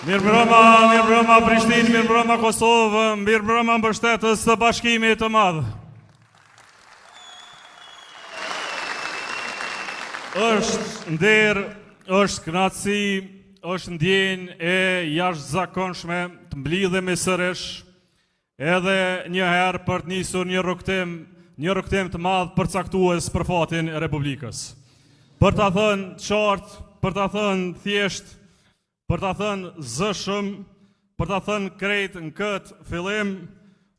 Mirëmbrëma Prishtinë, mirëmbrëma Kosovë, mirëmbrëma mbështetës të Bashkimit të Madh. Është nder, është kënaqësi, është ndjenjë e jashtëzakonshme të mblidhemi sërish edhe një herë për të nisur një rrugtim të madh përcaktues për fatin e Republikës. Për ta thënë qartë, për ta thënë thjesht, për ta thënë zëshëm, për ta thënë krejt në këtë fillim,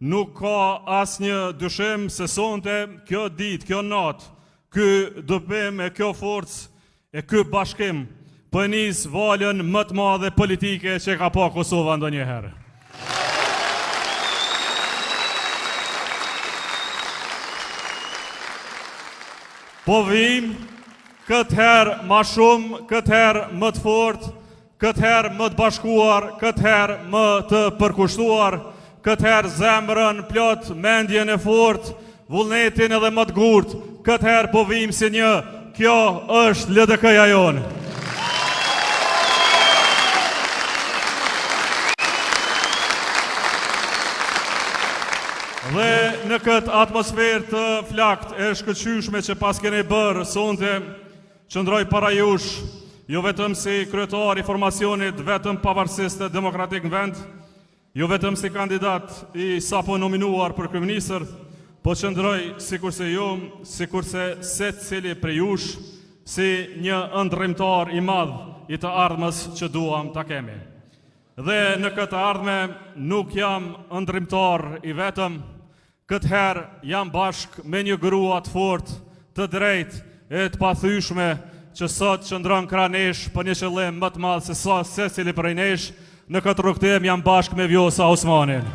nuk ka asnjë dyshim se sonte kjo ditë, kjo natë, ky dëbim e kjo forcë e ky bashkim po nis valën më të madhe politike që ka pa Kosova ndonjëherë. Po vim këtë herë më shumë, këtë herë më të fortë, këtë herë më të bashkuar, këtë herë më të përkushtuar, këtë herë zemrën plot, mendjen e fortë, vullnetin edhe më të gurtë, këtë herë po vim si një, kjo është LDK-ja jonë. Dhe në këtë atmosferë të flakt e shkëlqyeshme që pas keni bërë sonte, qëndroj para jush, jo vetëm si kryetar i formacionit vetëm pavarësisht demokratik në vend, jo vetëm si kandidat i sapo nominuar për kryeministër, po qëndroj sikurse ju, sikurse secili prej jush, si një ndërrimtar i madh i të ardhmës që duam ta kemi. Dhe në këtë ardhme nuk jam ndërrimtar i vetëm, këtë herë jam bashk me një grua të fortë, të drejtë e të pathyeshme, që sot qëndron krah nesh për një qëllim më të madh se sa secili prej nesh. Në këtë rrugtim jam bashkë me Vjosa Osmanin.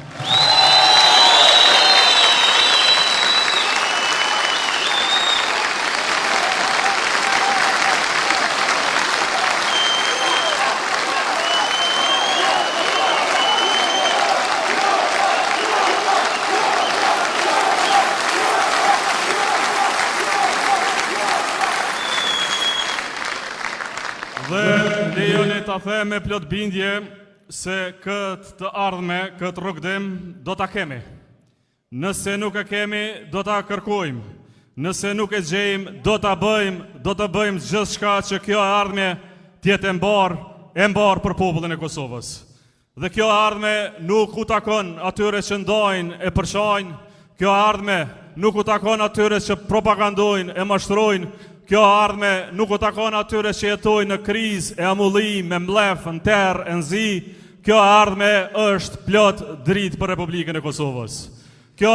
them me plot bindje se këtë të ardhme, këtë rrugëdim do ta kemi. Nëse nuk e kemi, do ta kërkojmë. Nëse nuk e gjejmë, do të bëjmë gjithçka që kjo ardhme tjetë e mbar për popullin e Kosovës. Dhe kjo ardhme nuk u takon atyre që ndajnë e përçajnë, kjo ardhme nuk u takon atyre që propagandojnë e mashtrojnë, kjo ardhme nuk u takon atyre që jetojnë në krizë e amullim, me mlef, në terrë, e nzi, kjo ardhme është plot dritë për Republikën e Kosovës. Kjo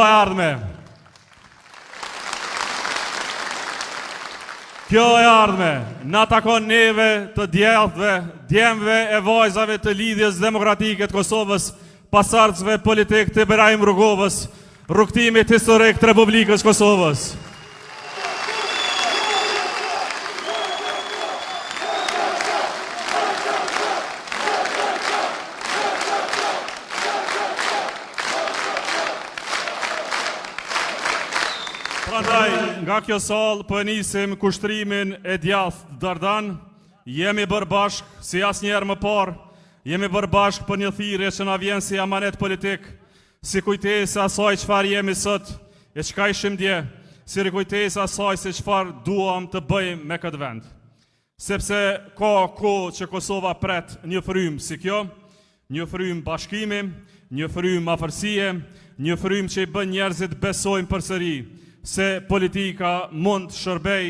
e ardhme na takon neve të djellëve, djemve e vajzave të lidhjes demokratike të Kosovës, pasardhësve politik të Ibrahim Rrugovës, rrugtimit historik të Republikës Kosovës. Prandaj, nga kjo sallë po nisim kushtrimin e djathtë Dardan, jemi bërë bashkë si asnjëherë më parë, jemi bërë bashkë për një thirrje që na vjen si amanet politik, si kujtesë asaj çfarë jemi sot e çka ishim dje, si rikujtesë asaj se çfarë duam të bëjmë me këtë vend. Sepse ka kohë që Kosova pret një frymë si kjo, një frymë bashkimi, një frymë afërsie, një frymë që i bën njerëzit besojnë përsëri se politika mund të shërbej,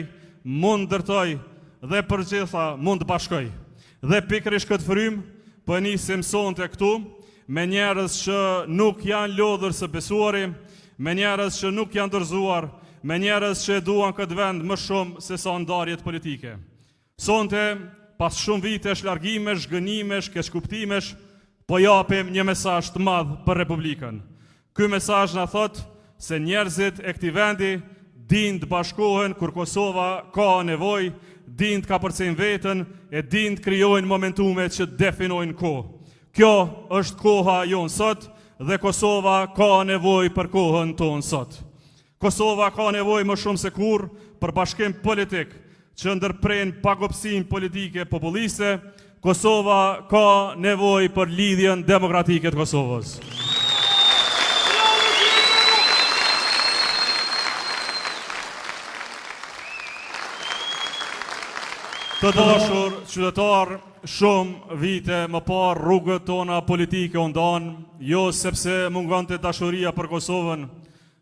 mund ndërtoj dhe përgjitha mund të bashkoj. Dhe pikërisht këtë frymë po nisim sonte këtu me njerëz që nuk janë lodhur së besuari, me njerëz që nuk janë dorëzuar, me njerëz që e duan këtë vend më shumë se sa ndarjet politike. Sonte, pas shumë vitesh largimesh, gënimesh, keqkuptimesh, po japim një mesazh të madh për Republikën. Ky mesazh na thotë se njerëzit e këtij vendi din të bashkohen kur Kosova ka nevojë, din të kapërcejnë veten, e din të krijojnë momentume që definojnë kohë. Kjo është koha jonë sot dhe Kosova ka nevojë për kohën tonë sot. Kosova ka nevojë më shumë se kurrë për bashkim politik që ndërpren pagopsinë politike populliste. Kosova ka nevojë për lidhjen demokratike të Kosovës. Të dashur qytetar, shumë vite më parë rrugët tona politike u ndanë, jo sepse mungonte dashuria për Kosovën,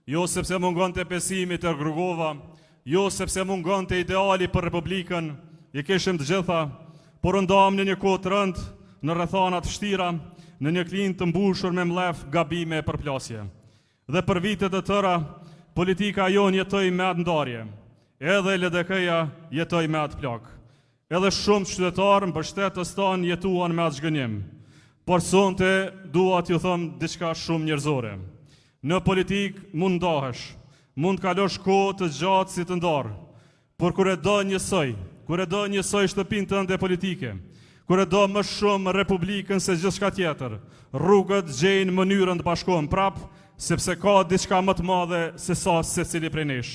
jo sepse mungonte besimi te Rrugova, jo sepse mungonte ideali për Republikën, i kishim të gjitha, por u ndam në një kohë të rëndë, në rrethana të vështira, në një klinë të mbushur me mlef, gabime e përplasje. Dhe për vite të tëra, politika jonë jetoi me atë ndarje, edhe LDK-ja jetoi me atë plak. Edhe shumë qytetarë mbështetës tanë jetuan me atë zhgënjim. Por sonte dua t'ju them diçka shumë njerëzore. Në politik mund ndahesh, mund kalosh kohë të gjatë si të ndarë, por kur e do njësoj shtëpinë tënde politike, kur e do më shumë Republikën se gjithçka tjetër, rrugët gjejnë mënyrën të bashkohen prap, sepse ka diçka më të madhe se sa secili prej nesh.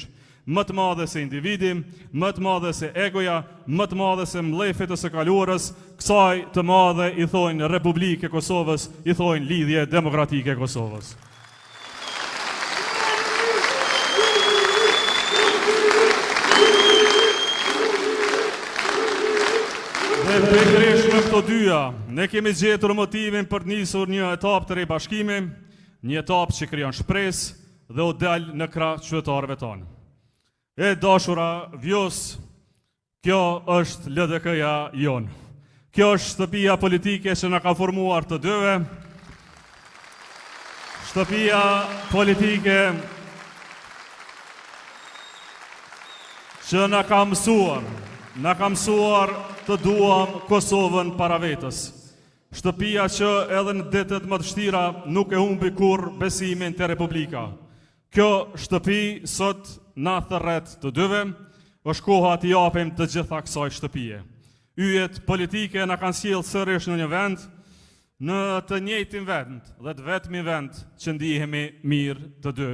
Më të madhe se individi, më të madhe se egoja, më të madhe se mlefet e së kaluarës, kësaj të madhe i thojnë Republikë e Kosovës, i thojnë lidhje demokratike e Kosovës. Dhe pikërisht në këto dyja, ne kemi gjetur motivin për të nisur një etapë të ribashkimi, një etapë që krijon shpresë dhe u dal në krah qytetarëve tonë. E dashura vjos, kjo është LDK-ja jonë. Kjo është shtëpia politike që na ka formuar të dyve. Shtëpia politike që na ka mësuar të duam Kosovën para vetës. Shtëpia që edhe në ditët më të vështira nuk e humbi kurrë besimin te Republika. Kjo shtëpi sot na thërret të dyve, është koha të japim të gjitha kësaj shtëpie. Yjet politike na kanë sjellë sërish në një vend, në të njëjtin vend dhe të vetmi vend që ndihemi mirë të dy.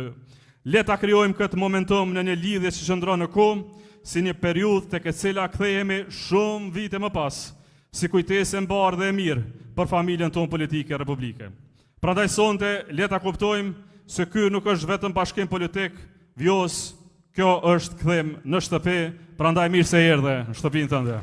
Le ta krijojmë këtë momentum në një lidhje që qëndron në kohë, si një periudhë tek e cila kthehemi shumë vite më pas, si kujtesë e mbarë dhe e mirë për familjen tonë politike republike. Prandaj sonte le ta kuptojmë se ky nuk është vetëm bashkim politik, vjos, kjo është kthem në shtëpi, prandaj mirë se erdhe në shtëpinë tënde.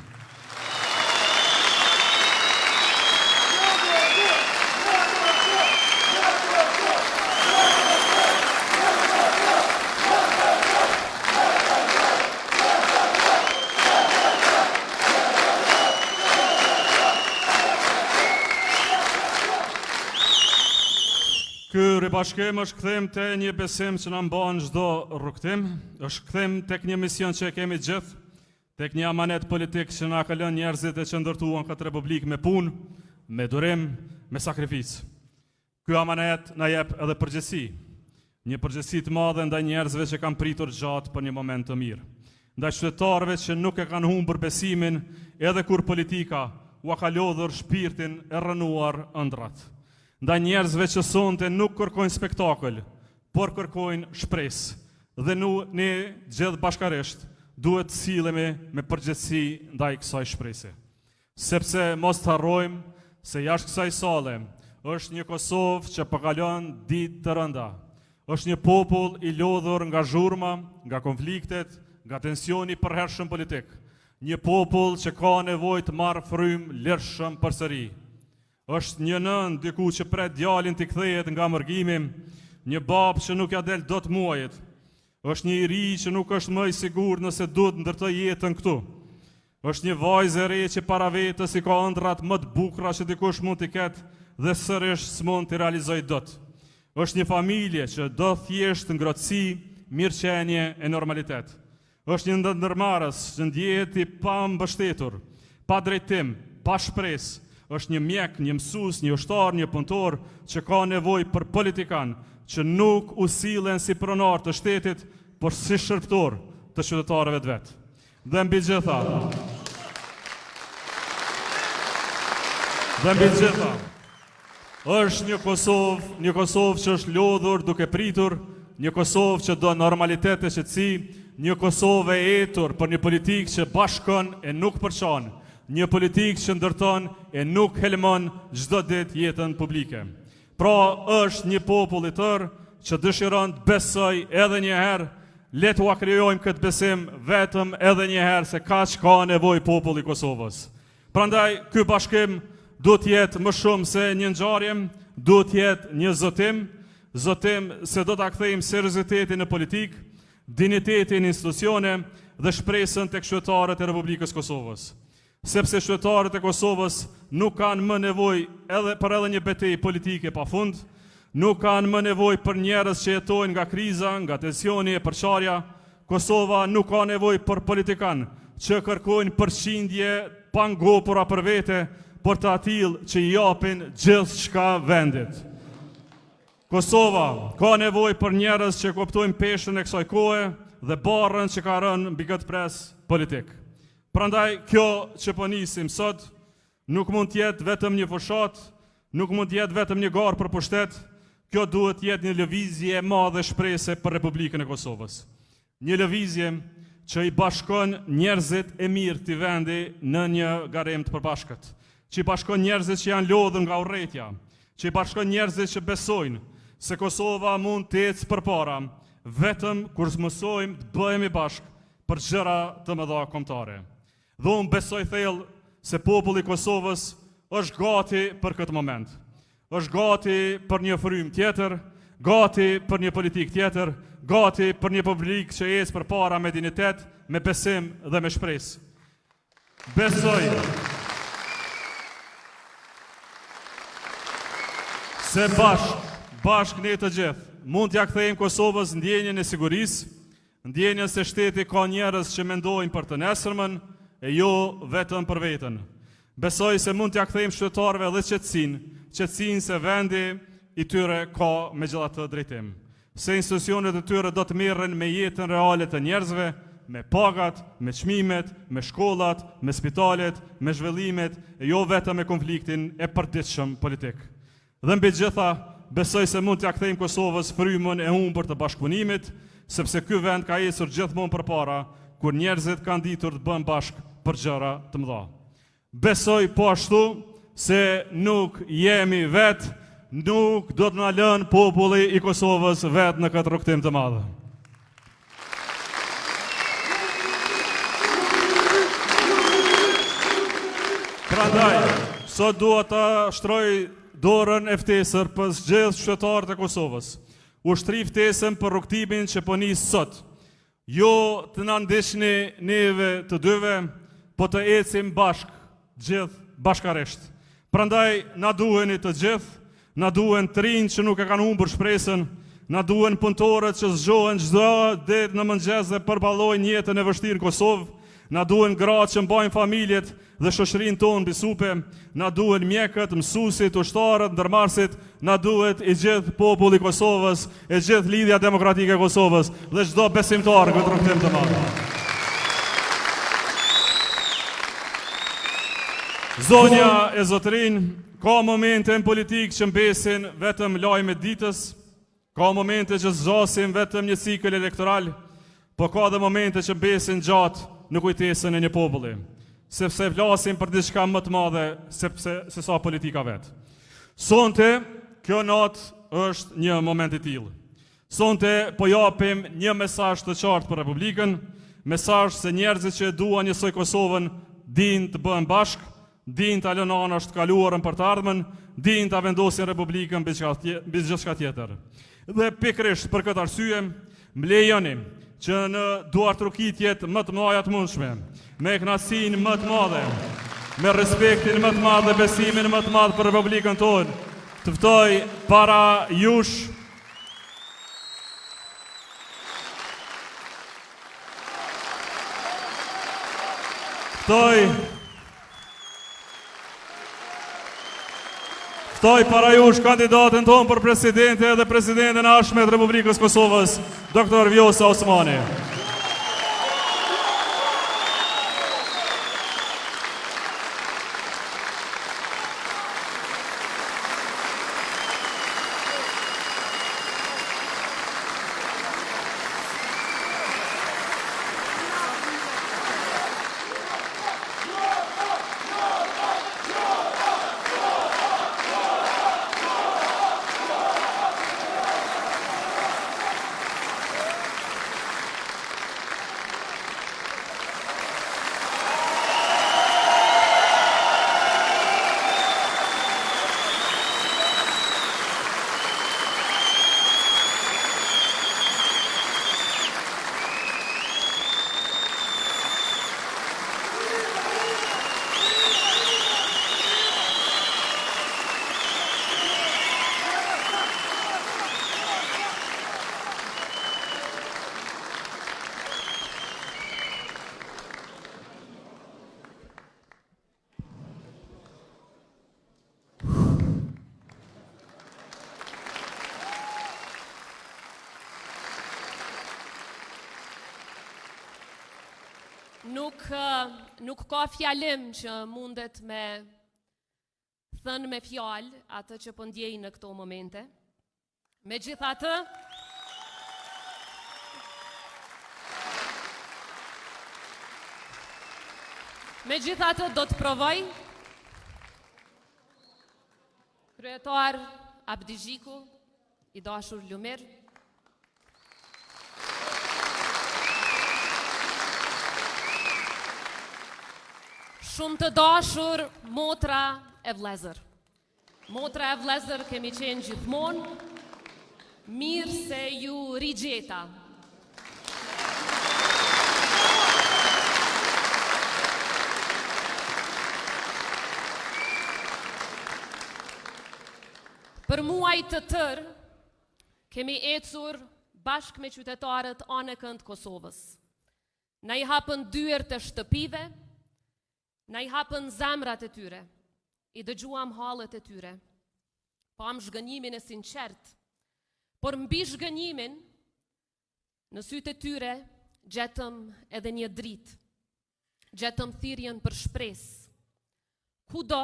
Ky ribashkim është kthim te një besim që na mban çdo rrugtim, është kthim tek një mision që e kemi gjithë, tek një amanet politik që na ka lënë njerëzit e që ndërtuan këtë republikë me punë, me durim, me sakrificë. Ky amanet na jep edhe përgjegjësi, një përgjegjësi të madhe ndaj njerëzve që kanë pritur gjatë për një moment të mirë, ndaj qytetarëve që nuk e kanë humbur besimin edhe kur politika u ka lodhur shpirtin e rrënuar ëndrat. Ndaj njerëzve që sonte nuk kërkojnë spektakël, por kërkojnë shpresë. Dhe ne gjithë bashkarisht duhet të sillemi me përgjegjësi ndaj kësaj shprese. Sepse mos të harrojmë se jashtë kësaj sale është një Kosovë që po kalon ditë të rënda. Është një popull i lodhur nga zhurma, nga konfliktet, nga tensioni i përhershëm politik. Një popull që ka nevojë të marrë frymë lirshëm përsëri. Është një nën diku që pret djalin t'i kthehet nga mërgimi, një bab që nuk ja del dot muajit. Është një i ri që nuk është më i sigurt nëse duhet ndërtoj jetën këtu. Është një vajzë e re që para vetës i ka ëndrat më të bukura që dikush mund t'i ketë dhe sërish s'mund t'i realizojë dot. Është një familje që do thjesht ngrohtësi, mirëqenie e normalitet. Është një ndërmarrës që ndjehet i pa mbështetur, pa drejtim, pa shpresë. Është një mjek, një mësues, një ushtar, një punëtor që ka nevojë për politikan që nuk u sillen si pronar të shtetit, por si shërbëtor të qytetarëve të vet. Dhe mbi gjitha, është një Kosovë që është lodhur duke pritur, një Kosovë që do normalitet e qetësi, një Kosovë e etur për një politikë që bashkon e nuk përçan. Një politikë që ndërton e nuk helmon çdo ditë jetën publike. Pra është një popull i tërë që dëshiron të besoj edhe një herë, le t'u krijojmë këtë besim vetëm edhe një herë se kaq ka nevojë populli i Kosovës. Prandaj ky bashkim duhet të jetë më shumë se një ngjarje, duhet të jetë një zotim se do ta kthejmë seriozitetin në politikë, dinjitetin në institucione dhe shpresën tek qytetarët e Republikës Kosovës. Sepse qytetarët e Kosovës nuk kanë më nevojë edhe një betejë politike pafund, nuk kanë më nevojë për njerëz që jetojnë nga kriza, nga tensioni e përçarja. Kosova nuk ka nevojë për politikan që kërkojnë përqindje pa ngopura për vete, por të atill që i japin gjithçka vendit. Kosova ka nevojë për njerëz që kuptojnë peshën e kësaj kohe dhe barrën që ka rënë mbi këtë pres politik. Prandaj kjo që po nisim sot nuk mund të jetë vetëm një fushat, nuk mund të jetë vetëm një garë për pushtet, kjo duhet të jetë një lëvizje e madhe shprese për Republikën e Kosovës. Një lëvizje që i bashkon njerëzit e mirë të vendi në një garem të përbashkët, që i bashkon njerëzit që janë lodhur nga urrëtia, që i bashkon njerëzit që besojnë se Kosova mund të ecë përpara vetëm kur mësojmë të bëhemi bashkë për gjëra të mëdha kombëtare. Dhe unë besoj thellë se populli i Kosovës është gati për këtë moment. Është gati për një frymë tjetër, gati për një politikë tjetër, gati për një publik që ecë përpara me dinjitet, me besim dhe me shpresë. Besoj se bashk ne të gjithë mund t'ja kthejmë Kosovës ndjenjën e sigurisë, ndjenjën se shteti ka njerëz që mendojnë për të nesërmën, e jo vetëm për veten. Besoj se mund t'ja kthejmë qytetarëve dhe qetësinë se vendi i tyre ka megjithatë drejtim. Se institucionet e tyre do të merren me jetën reale të njerëzve, me pagat, me çmimet, me shkollat, me spitalet, me zhvillimet, e jo vetëm me konfliktin e përditshëm politik. Dhe mbi gjitha, besoj se mund t'ja kthejmë Kosovës frymën e humbur të bashkëpunimit, sepse ky vend ka ecur gjithmonë përpara kur njerëzit kanë ditur të bëhen bashkë për gjëra të mëdha. Besoj po ashtu se nuk jemi vetë, nuk do të na lënë populli i Kosovës vetë në këtë rrugtim të madh. Prandaj, sot dua ta shtroj dorën e ftesër për gjithë qytetarët e Kosovës. Ushtri ftesën për rrugtimin që po nis sot. Jo të na ndeshni neve të dyve, po të ecim bashkë, gjithë bashkarisht. Prandaj na duheni të gjithë, na duhen të rinj që nuk e kanë humbur shpresën, na duhen punëtorët që zgjohen çdo ditë në mëngjes dhe përballojnë jetën e vështirë në Kosovë, na duhen gratë që mbajnë familjet dhe shoqërinë tonë mbi supe, na duhen mjekët, mësuesit, ushtarët, ndërmarrësit, na duhet i gjithë populli i Kosovës, e gjithë Lidhja Demokratike e Kosovës dhe çdo besimtar në këtë rrugtim të madh. Zonja e Zotrin, ka momente në politikë që mbesin vetëm lajme ditës, ka momente që zgjasin vetëm një cikël elektoral, po ka dhe momente që mbesin gjatë në kujtesën e një populli, sepse flasim për diçka më të madhe se sa politika vetë. Sonte, kjo natë është një moment i tillë. Sonte po japim një mesazh të qartë për Republikën, mesazh se njerëzit që duan njësoj Kosovën dinë të bëhen bashkë, dinë të alën anasht kaluarën për të ardhmen, dinë të vendosin Republikën mbi gjithçka tjetër. Dhe pikërisht për këtë arsye, më lejoni që në duartrukitjet më të mëdha të mundshme, me kënaqësinë më të madhe, me respektin më të madh dhe besimin më të madh për Republikën tonë, të ftoj para jush Ftoj para jush kandidatën tonë për presidente dhe presidenten e ardhshme të Republikës Kosovës, Dr. Vjosa Osmani. Nuk ka fjalim që mundet me thënë me fjalë atë që po ndjej në këto momente. Megjithatë do të provoj. Kryetar Abdi Xhiku, i dashur Lumir, shumë të dashur motra e vlezër. Motra e vlezër kemi qenë gjithmonë, mirë se ju rigjeta. Për muaj të tërë, kemi ecur bashkë me qytetarët anë e kënd Kosovës. Na i hapën dyert e shtëpive, na i hapën zemrat e tyre, i dëgjuam hallet e tyre, pam zhgënjimin e sinqert, por mbi zhgënjimin, në sytë e tyre, gjetëm edhe një dritë, gjetëm thirrjen për shpresë. Kudo,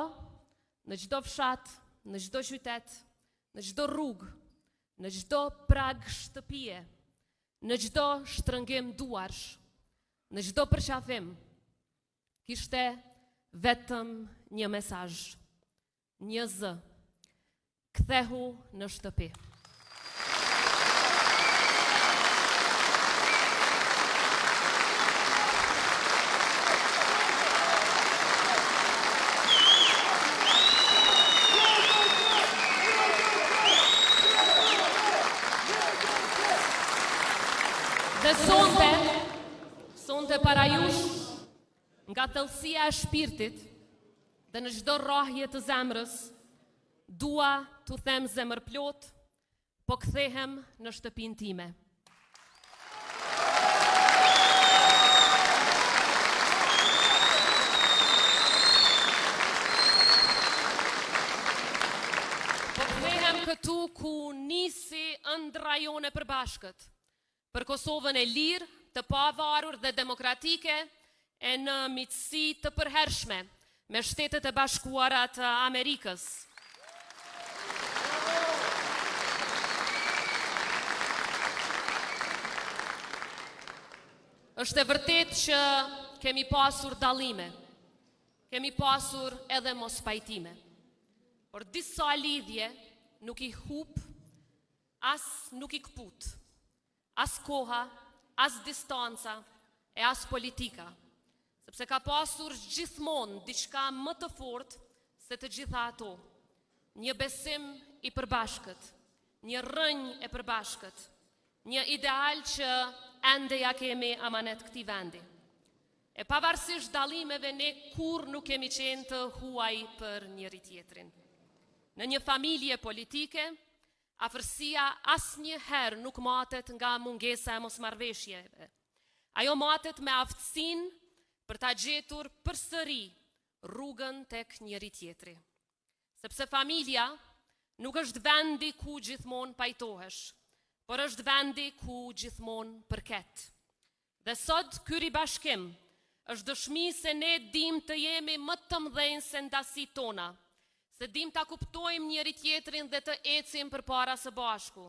në çdo fshat, në çdo qytet, në çdo rrugë, në çdo prag shtëpie, në çdo shtrëngim duarsh, në çdo përqafim, kishte vetëm një mesazh, një zë, kthehu në shtëpi. Dhe sonte para jush, nga thellësia e shpirtit dhe në çdo rrahje të zemrës, dua t'u them zemërplot, po kthehem në shtëpinë time. Po kthehem këtu ku nisi ëndra jone e përbashkët, për Kosovën e lirë, të pavarur dhe demokratike, e në miqësi të përhershme me Shtetet e Bashkuara të Amerikës. Është e vërtet që kemi pasur dallime, kemi pasur edhe mos pajtime, por disa lidhje nuk i hup, as nuk i kput. As koha, as distanca e as politika, sepse ka pasur gjithmonë diçka më të fortë se të gjitha ato. Një besim i përbashkët, një rrënjë e përbashkët, një ideal që ende ja kemi amanet këtij vendi. E pavarësisht dallimeve, ne kur nuk kemi qenë të huaj për njëri tjetrin. Në një familje politike, afërsia asnjëherë nuk matet nga mungesa e mosmarrveshjeve. Ajo matet me aftësinë për ta gjetur përsëri rrugën tek njëri tjetri. Sepse familja nuk është vendi ku gjithmonë pajtohesh, por është vendi ku gjithmonë përket. Dhe sot ky ribashkim është dëshmi se ne dim të jemi më të mëdhenj se ndasit tona, se dim ta kuptojmë njëri tjetrin dhe të ecim përpara së bashku.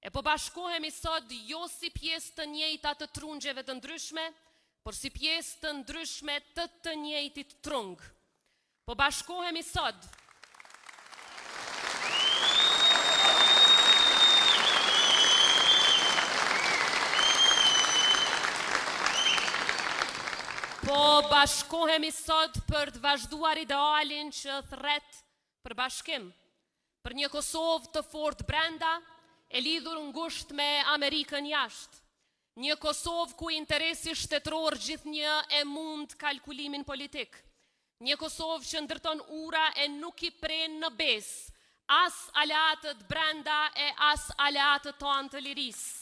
E po bashkohemi sot jo si pjesë të njëjta të trungjeve të ndryshme, por si pjesë të ndryshme të njëjtit trung. Po bashkohemi sot për të vazhduar idealin që thret për bashkim, për një Kosovë të fortë brenda, e lidhur ngushtë me Amerikën jashtë, një Kosovë ku interesi shtetëror gjithnjë e mund kalkulimin politik, një Kosovë që ndërton ura e nuk i pren në besë, as aleatët brenda e as aleatët tonë të lirisë.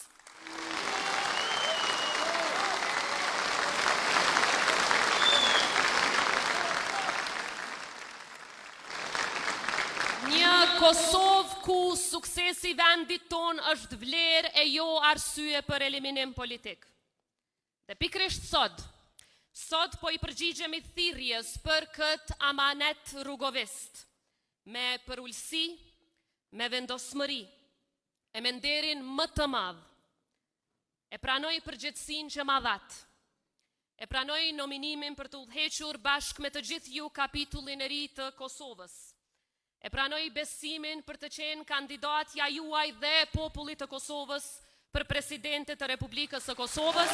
Një Kosovë ku suksesi vendit ton është vlerë e jo arsye për eliminim politik. Dhe pikrisht sot po i përgjigjemi thirrjes për këtë amanet rrugovist, me përullësi, me vendosmëri, e me nderin më të madh. E pranoj përgjegjësinë që ma dhat. E pranoj nominimin për të udhëhequr bashkë me të gjithë ju kapitullin e ri të Kosovës. E pranoj besimin për të qenë kandidatja juaj dhe popullit të Kosovës për presidentet të Republikës së Kosovës.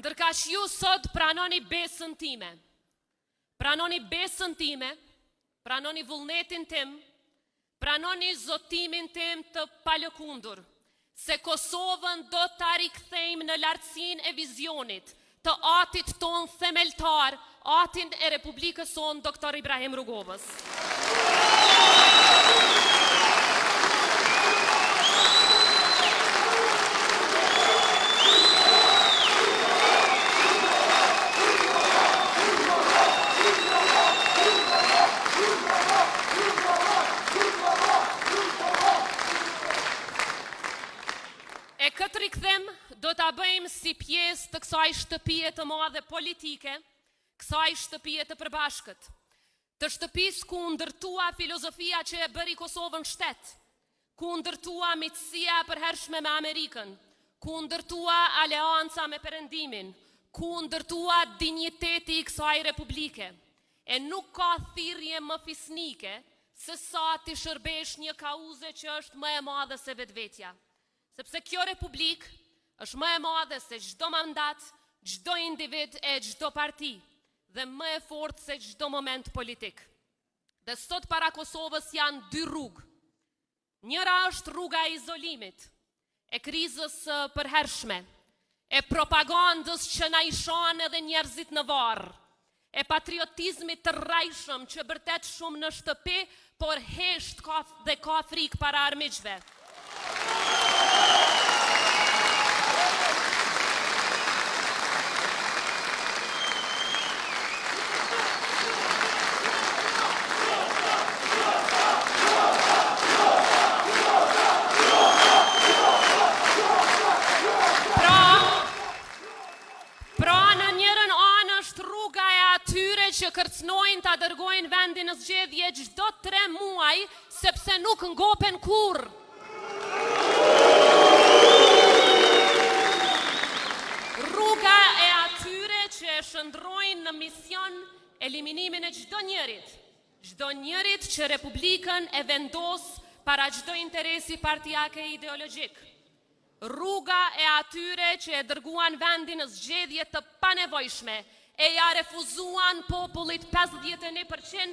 Ndërkaq ju sot pranoni besën time. Pranoni besën time, pranoni vullnetin tim, pranoni zotimin tim të palëkundur, se Kosovën do ta rikthejmë në lartësinë e vizionit të atit ton themeltar, atin e Republikës son Dr. Ibrahim Rrugovës. Këtë rikthim do ta bëjmë si pjesë të kësaj shtëpie të madhe politike, kësaj shtëpie të përbashkët, të shtëpisë ku ndërtua filozofia që e bëri Kosovën shtet, ku ndërtua miqësia e përhershme me Amerikën, ku ndërtua aleanca me Perëndimin, ku ndërtua dinjiteti i kësaj republike. E nuk ka thirrje më fisnike se sa ti shërbesh një kauze që është më e madhe se vetvetja. Sepse kjo republik është më e madhe se çdo mandat, çdo individ e çdo parti dhe më e fortë se çdo moment politik. Dhe sot para Kosovës janë dy rrugë. Njëra është rruga e izolimit, e krizës përhershme, e propagandës që na i shan edhe njerëzit në varr, e patriotizmit të rrajshëm që bërtet shumë në shtëpi, por hesht dhe ka frikë para armiqve. Që kërcnojnë ta dërgojnë vendin në zgjedhje çdo 3 muaj, sepse nuk ngopen kurrë. Rruga e atyre që e shndrojnë në mision eliminimin e çdo njërit që Republikën e vendos para çdo interesi partijake e ideologjik. Rruga e atyre që e dërguan vendin në zgjedhje të panevojshme, e ja refuzuan popullit 51%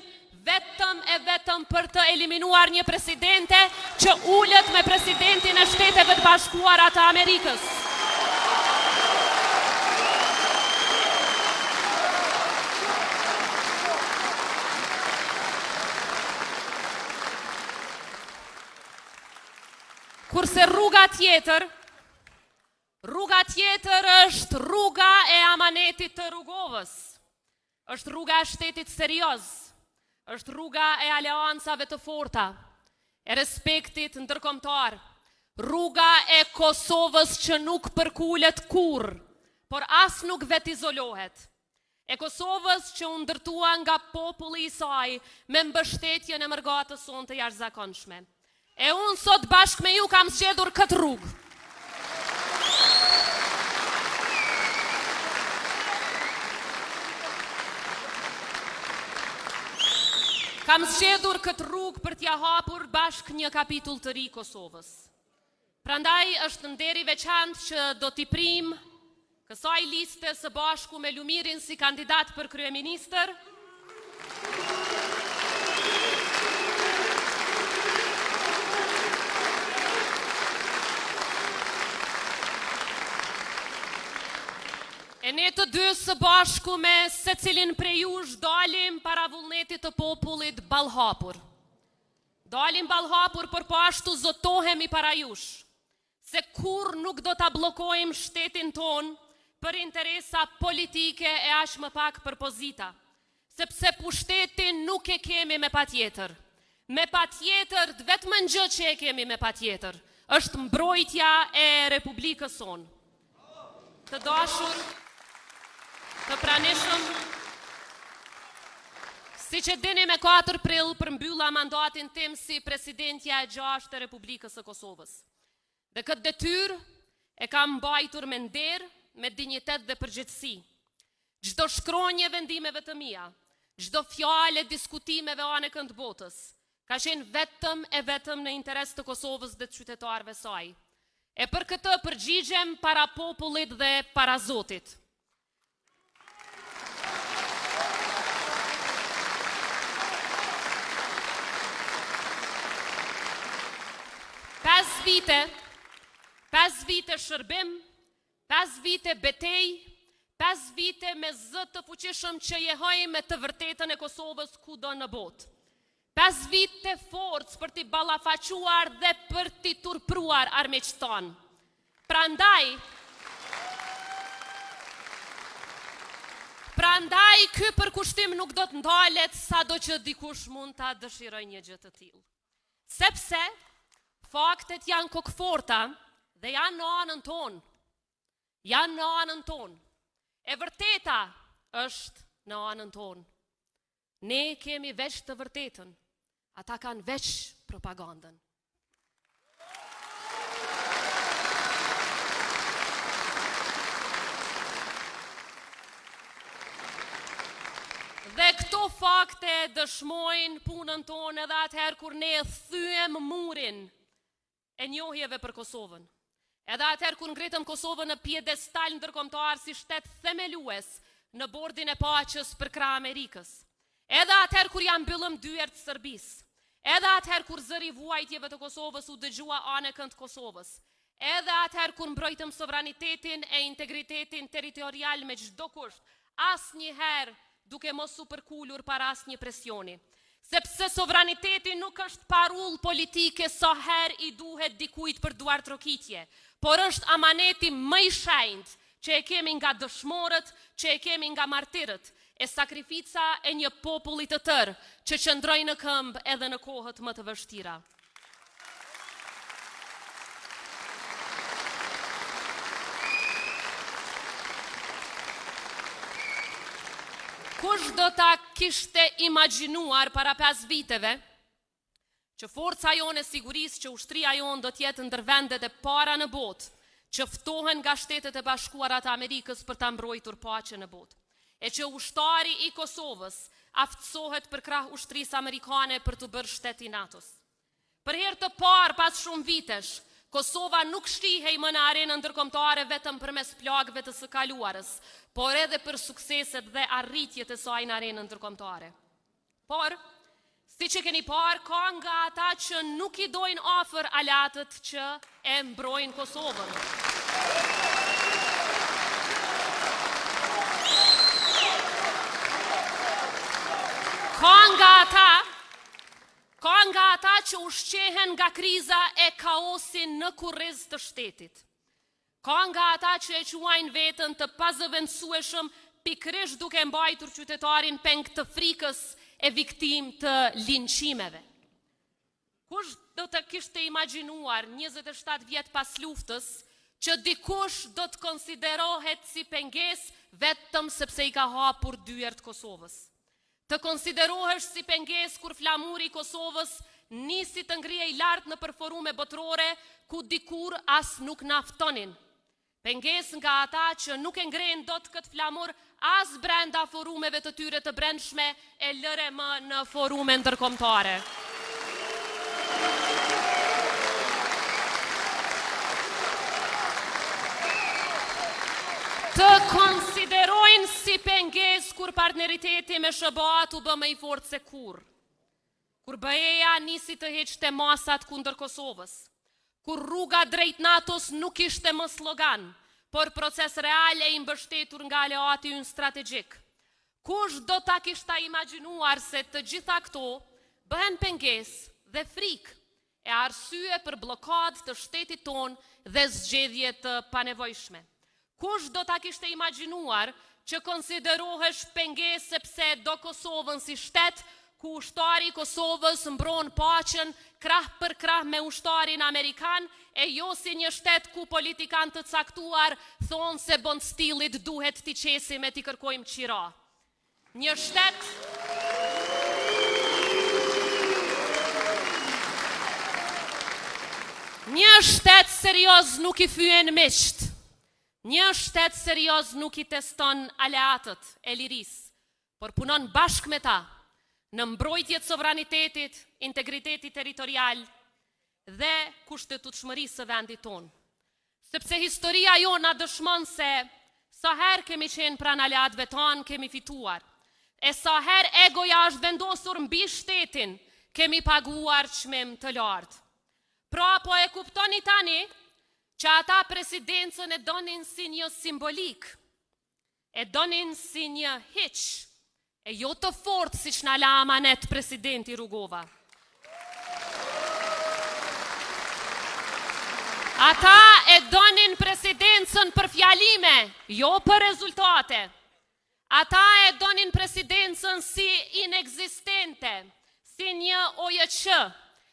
vetëm për të eliminuar një presidente që ulet me presidentin e Shteteve të Bashkuara të Amerikës. Kurse rruga tjetër është rruga e amanetit të rrugovës, është rruga e shtetit serioz, është rruga e aleancave të forta, e respektit ndërkombëtar, rruga e Kosovës që nuk përkulet kurrë, por as nuk vetizolohet, e Kosovës që u ndërtua nga populli i saj me mbështetjen e mërgatës sonë të jashtëzakonshme. E unë sot bashkë me ju kam zgjedhur këtë rrugë. Kam zgjedhur këtë rrugë për t'ja hapur bashkë një kapitull të ri Kosovës. Prandaj është nder i veçantë që do t'i prim kësaj liste së bashku me Lumirin si kandidat për kryeministër. E ne të dy së bashku me secilin prej jush dalim para vullnetit të popullit ballhapur. Dalim ballhapur, por po ashtu zotohemi para jush, se kur nuk do ta bllokojmë shtetin ton për interesa politike e aq më pak për pozita, sepse pushtetin nuk e kemi me patjetër. Me patjetër, vetëm një gjë që e kemi me patjetër, është mbrojtja e Republikës sonë. Të dashur, të pranishëm, si që dini me 4 prill përmbylla mandatin tim si presidentja e 6 të Republikës së Kosovës. Dhe këtë detyrë e kam mbajtur me nder, me dinjitet dhe përgjegjësi. Çdo shkronjë vendimeve të mia, çdo fjalë diskutimeve anë kënd botës, ka qenë vetëm në interes të Kosovës dhe të qytetarëve saj. E për këtë përgjigjem para popullit dhe para Zotit. Pesë vite shërbim, 5 vite betej, 5 vite me zë të fuqishëm që jehoj me të vërtetën e Kosovës kudo në botë. 5 vite forcë për t'i ballafaquar dhe për t'i turpruar armiqtë tanë. Prandaj ky përkushtim nuk do të ndalet sado që dikush mund ta dëshirojë një gjë të tillë. Sepse faktet janë kokëforta dhe janë në anën tonë. E vërteta është në anën tonë. Ne kemi veç të vërtetën, ata kanë veç propagandën. Dhe këto fakte dëshmojnë punën tonë edhe atëherë kur ne thyem murin e njohjeve për Kosovën. Edhe atëherë kur ngritëm Kosovën në piedestal ndërkombëtar si shtet themelues në bordin e paqes për krah Amerikës. Edhe atëherë kur ja mbyllëm dyert Serbisë. Edhe atëherë kur zëri vuajtjeve të Kosovës u dëgjua anëkën të Kosovës. Edhe atëherë kur mbrojtëm sovranitetin e integritetin territorial me çdo kusht, asnjëherë duke mos u përkulur para asnjë presioni. Sepse sovraniteti nuk është parull politike sa herë i duhet dikujt për duar trokitje, por është amaneti më i shenjtë që e kemi nga dëshmorët, që e kemi nga martirët, e sakrifica e një populli të tërë që qëndroi në këmbë edhe në kohët më të vështira. Kush do ta kishte imagjinuar para 5 viteve që forca jone sigurisë, që ushtria jonë do t'jetë ndër vendet e para në botë, që ftohen nga Shtetet e Bashkuara të Amerikës për ta mbrojtur paqen në botë, e që ushtari i Kosovës aftësohet për krah ushtrisë amerikane për të bërë shtet i NATO-s. Për herë të parë pas shumë vitesh, Kosova nuk shihej më në arenën ndërkombëtare vetëm përmes plagëve të së kaluarës, por edhe për sukseset dhe arritjet e saj në arenën ndërkombëtare. Por, siç e keni parë, ka nga ata që nuk i dojnë afër alatët që e mbrojnë Kosovën. Ka nga ata që ushqehen nga kriza e kaosin në kurriz të shtetit. Ka nga ata që e quajnë veten të pazëvendësueshëm pikërisht duke mbajtur qytetarin peng të frikës e viktim të linçimeve. Kush do të kishte imagjinuar 27 vjet pas luftës që dikush do të konsiderohet si pengesë vetëm sepse i ka hapur dyert Kosovës. Të konsiderohesh si pengesë kur flamuri i Kosovës nisi të ngrihej lart në forume botërore ku dikur as nuk naftonin. Pengesë nga ata që nuk e ngrenë dot këtë flamur as brenda forumeve të tyre të brendshme e lëre më në forume ndërkombëtare. Të konsiderojnë si pengesë kur partneriteti me SBA u bë më i fortë se kurrë. Kur BE-ja nisi të heqte masat kundër Kosovës. Kur rruga drejt NATO-s nuk ishte më slogan, por proces real e i mbështetur nga aleati ynë strategjik. Kush do ta kishte imagjinuar se të gjitha këto bëhen pengesë dhe frikë e arsye për blokadë të shtetit ton dhe zgjedhje të panevojshme. Kush do ta kishte imagjinuar që konsiderohesh pengesë sepse do Kosovën si shtet ku ushtari i Kosovës mbron paqen krah për krah me ushtarin amerikan e jo si një shtet ku politikan të caktuar thonë se bond stilit duhet t'i qesim e t'i kërkojmë qira. Një shtet serioz nuk i fyen miqt. Një shtet serioz nuk i teston aleatët e lirisë, por punon bashkë me ta në mbrojtje të sovranitetit, integriteti territorial dhe kushtetutshmërisë së vendit tonë. Sepse historia jona dëshmon se sa herë kemi qenë pranë aleatëve tanë, kemi fituar. E sa herë egoja është vendosur mbi shtetin, kemi paguar çmim të lartë. Pra po e kuptoni tani që ata presidencën e donin si një simbolik, e donin si një hiq, e jo të fortë si që na la amanet presidenti Rugova. Ata e donin presidencën për fjalime, jo për rezultate. Ata e donin presidencën si inexistente, si një OJQ,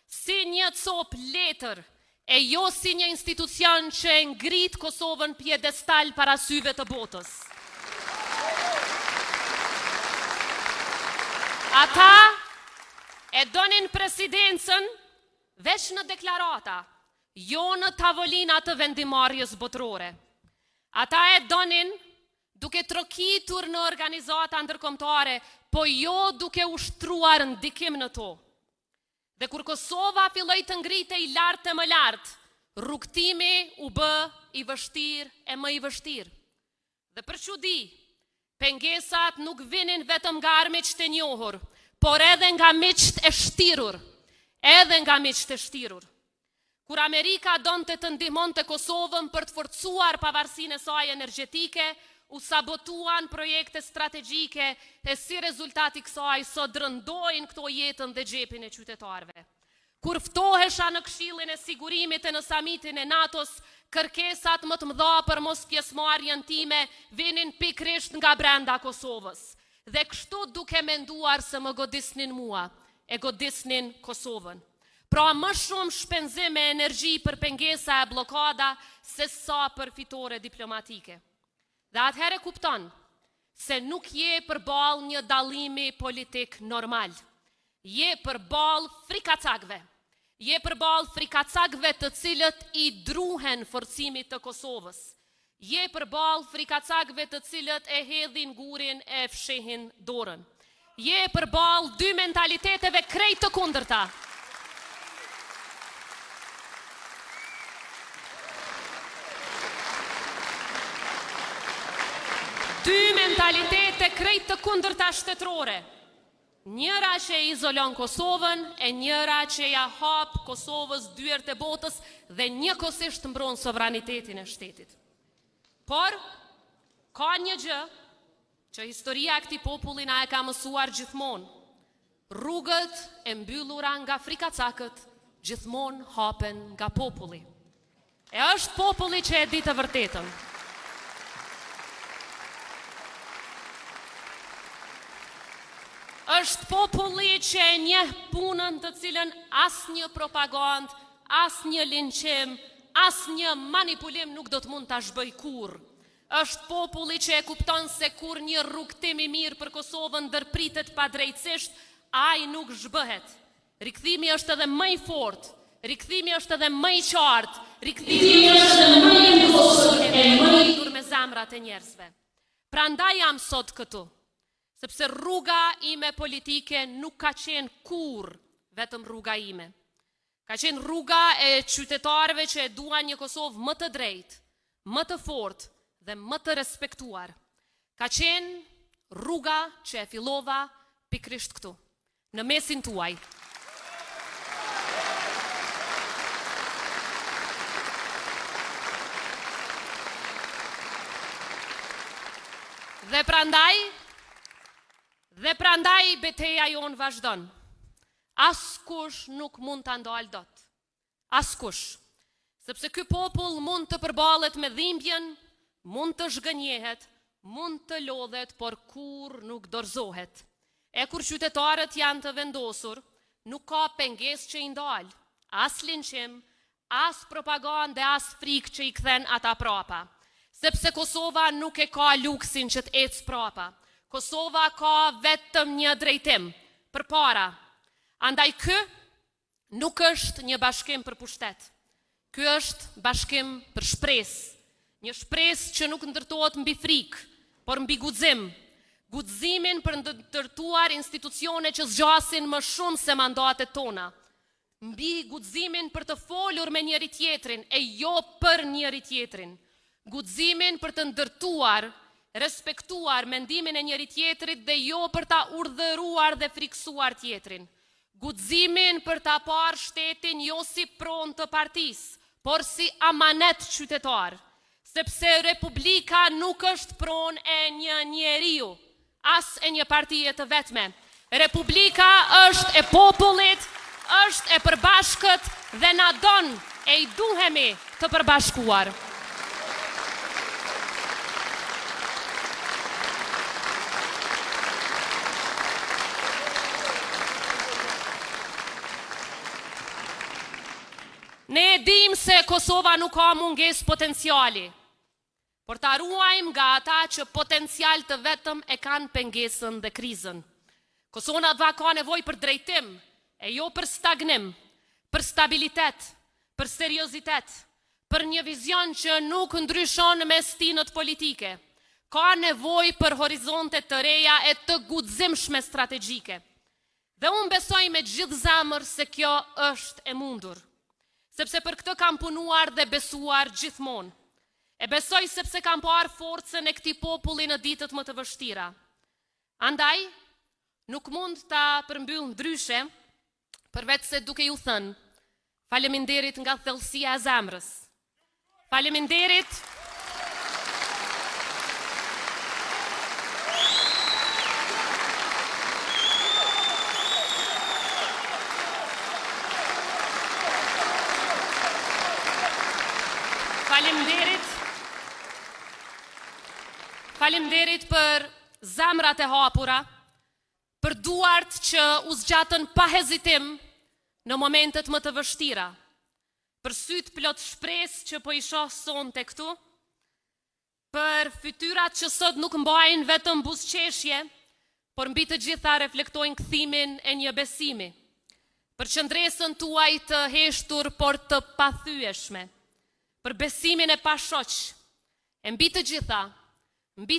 si një cop letër, e jo si një institucion që e ngrit Kosovën piedestal para syve të botës. Ata e donin presidencën veç në deklarata, jo në tavolina të vendimarrjes botërore. Ata e donin duke trokitur në organizata ndërkombëtare, po jo duke ushtruar ndikim në to. Dhe kur Kosova filloi të ngritej lart e më lart, rrugtimi u bë i vështirë e më i vështirë. Dhe për çudi, pengesat nuk vinin vetëm nga armiqt e njohur, por edhe nga miqt e shtirur, Kur Amerika donte të ndihmonte Kosovën për të forcuar pavarësinë e saj energjetike, u sabotuan projekte strategjike e si rezultati kësaj sot rëndojnë këto jetën dhe xhepin e qytetarëve. Kur ftohesha në Këshillin e Sigurimit e në samitin e NATO-s, kërkesat më të mëdha për mos pjesëmarrjen time vinin pikërisht nga brenda Kosovës. Dhe kështu duke menduar se më godisnin mua, e godisnin Kosovën. Pra më shumë shpenzim e energji për pengesa e blokada se sa për fitore diplomatike. Dhe atëherë kupton se nuk je përballë një dallimi politik normal. Je përballë frikacakëve. Je përballë frikacakëve të cilët i druhen forcimit të Kosovës. Je përballë frikacakëve të cilët e hedhin gurin e fshehin dorën. Je përballë dy mentaliteteve krejt të kundërta. Dy mentalitete krejt të kundërta shtetërore. Njëra që e izolon Kosovën e njëra që ja hap Kosovës dyert e botës dhe njëkohësisht mbron sovranitetin e shtetit. Por, ka një gjë që historia e këtij populli na e ka mësuar gjithmonë. Rrugët e mbyllura nga frikacakët gjithmonë hapen nga populli. E është populli që e di të vërtetën. Është populli që e njeh punën të cilën asnjë propagandë, asnjë linçim, asnjë manipulim nuk do të mund ta zhbëj kurrë. Është populli që e kupton se kur një rrugtim i mirë për Kosovën ndërpritet padrejtësisht, ai nuk zhbëhet. Rikthimi është edhe më i fortë, rikthimi është edhe më i qartë, rikthimi është edhe më i ndosur e më i lidhur me zemrat e njerëzve. Prandaj jam sot këtu. Sepse rruga ime politike nuk ka qenë kurrë vetëm rruga ime. Ka qenë rruga e qytetarëve që e duan një Kosovë më të drejtë, më të fortë dhe më të respektuar. Ka qenë rruga që e fillova pikërisht këtu, në mesin tuaj. Dhe prandaj betejë jonë vazhdon. Askush nuk mund ta ndalë dot. Askush. Sepse ky popull mund të përballet me dhimbjen, mund të zhgënjehet, mund të lodhet, por kurrë nuk dorëzohet. E kur qytetarët janë të vendosur, nuk ka pengesë që i ndalë, as linçim, as propagandë, as frikë që i kthen ata prapa. Sepse Kosova nuk e ka luksin që të ecë prapa. Kosova ka vetëm një drejtim, përpara. Andaj ky nuk është një bashkim për pushtet. Ky është bashkim për shpresë. Një shpresë që nuk ndërtohet mbi frikë, por mbi guxim. Guximin për ndërtuar institucione që zgjasin më shumë se mandatet tona. Mbi guximin për të folur me njëri tjetrin e jo për njëri tjetrin. Guximin për të ndërtuar, respektuar mendimin e njëri tjetrit dhe jo për ta urdhëruar dhe friksuar tjetrin. Guximin për ta parë shtetin jo si pronë të partisë, por si amanet qytetar. Sepse Republika nuk është pronë e një njeriu, as e një partije të vetme. Republika është e popullit, është e përbashkët dhe na don e i duhemi të përbashkuar. Ne e dim se Kosova nuk ka mungesë potenciali, por ta ruajmë nga ata që potencial të vetëm e kanë pengesën dhe krizën. Kosova ka nevojë për drejtim, e jo për stagnim, për stabilitet, për seriozitet, për një vizion që nuk ndryshon me stinët politike. Ka nevojë për horizonte të reja e të guximshme strategjike. Dhe unë besoj me gjithë zemër se kjo është e mundur, sepse për këtë kam punuar dhe besuar gjithmonë. E besoj sepse kam parë forcën e këtij populli në ditët më të vështira. Andaj, nuk mund ta përmbyll ndryshe, përveç se duke ju thënë, faleminderit nga thellësia e zemrës. Faleminderit. Faleminderit për zemrat e hapura, për duart që u zgjatën pa hezitim në momentet më të vështira, për sytë plot shpresë që po i shoh sonte këtu, për fytyrat që sot nuk mbajnë vetëm buzëqeshje, por mbi të gjitha reflektojnë kthimin e një besimi, për qëndresën tuaj të heshtur por të pathyeshme, për besimin e pashoq, e mbi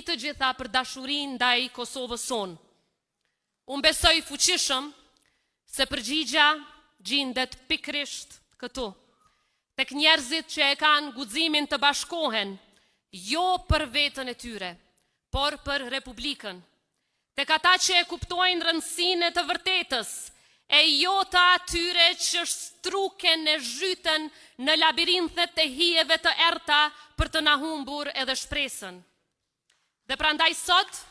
të gjitha për dashurinë ndaj Kosovës sonë. Unë besoj fuqishëm se përgjigja gjendet pikrisht këtu, tek njerëzit që e kanë guximin të bashkohen, jo për veten e tyre, por për Republikën, tek ata që e kuptojnë rëndësinë e të vërtetës, e jo të atyre që struken e zhyten në labirinthet e hijeve të errta për të na humbur edhe shpresën. Dhe prandaj sot,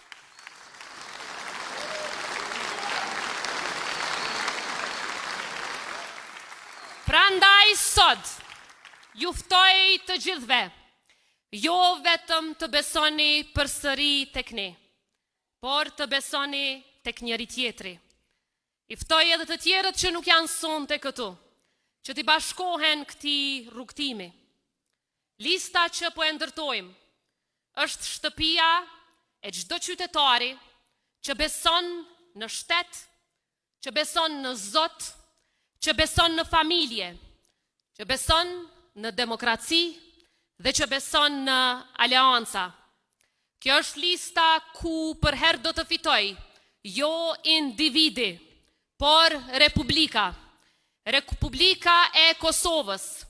ju ftoj të gjithve, jo vetëm të besoni përsëri tek ne, por të besoni tek njëri tjetri. I ftoj edhe të tjerët që nuk janë sonte këtu, që t'i bashkohen këtij rrugtimi. Lista që po e ndërtojmë është shtëpia e çdo qytetari që beson në shtet, që beson në Zot, që beson në familje, që beson në demokraci dhe që beson në aleanca. Kjo është lista ku për herë do të fitoj, jo individi, por Republika. Republika e Kosovës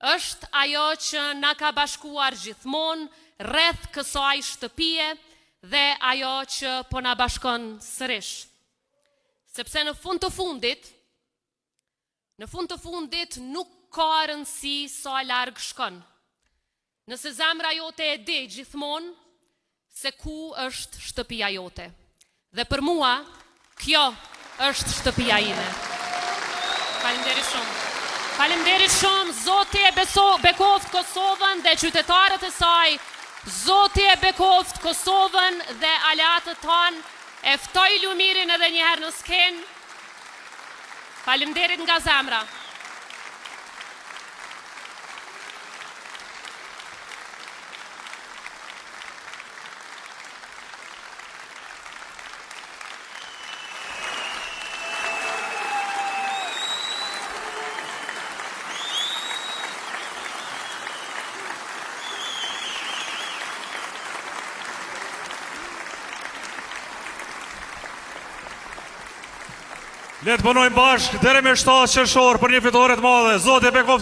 është ajo që na ka bashkuar gjithmonë rreth kësaj shtëpie dhe ajo që po na bashkon sërish. Sepse në fund të fundit nuk ka rëndësi sa larg shkon. Nëse zemra jote e di gjithmonë se ku është shtëpia jote. Dhe për mua, kjo është shtëpia ime. Faleminderit shumë. Faleminderit shumë, Zoti e bekoft Kosovën dhe qytetarët e saj. Zoti e bekoft Kosovën dhe aleatët tanë. E ftoj Lumirin edhe një herë në skenë. Faleminderit nga zemra. Le të punojmë bashkë deri me 7 qershor për një fitore të madhe. Zoti e bekoft